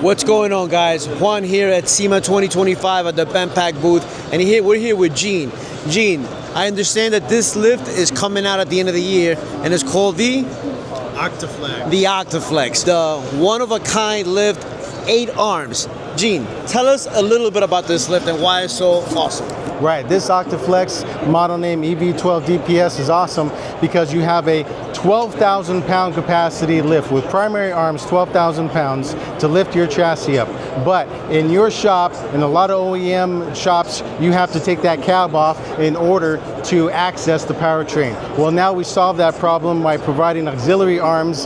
What's going on, guys? Juan here at SEMA 2025 at the BendPak Booth, and we're here with Gene. Gene, I understand that this lift is coming out at the end of the year, and it's called the Octa-Flex. The Octa-Flex, the one-of-a-kind lift, 8 arms. Gene, tell us a little bit about this lift and why it's so awesome. Right, this Octa-Flex, model name EV12DPS, is awesome because you have a 12,000 pound capacity lift with primary arms, 12,000 pounds to lift your chassis up. But in your shop, in a lot of OEM shops, you have to take that cab off in order to access the powertrain. Well, now we solve that problem by providing auxiliary arms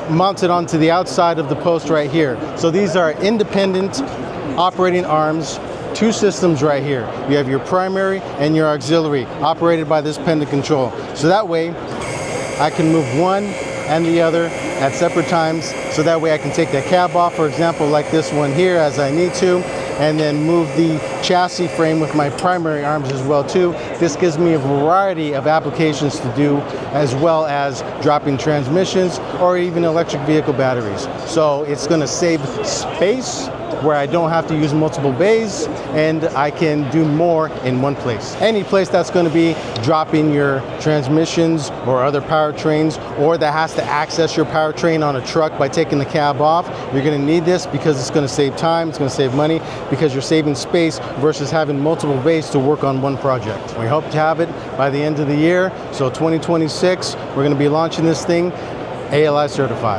mounted onto the outside of the post right here. So these are independent operating arms, 2 systems right here. You have your primary and your auxiliary operated by this pendant control. So that way I can move one and the other at separate times, so that way I can take that cab off, for example, like this one here as I need to, and then move the chassis frame with my primary arms as well too. This gives me a variety of applications to do, as well as dropping transmissions or even electric vehicle batteries. So it's going to save space where I don't have to use multiple bays, and I can do more in one place. Any place that's going to be dropping your transmissions or other powertrains, or that has to access your powertrain on a truck by taking the cab off, you're going to need this because it's going to save time, it's going to save money, because you're saving space versus having multiple bays to work on one project. We hope to have it by the end of the year, so 2026, we're going to be launching this thing ALI certified.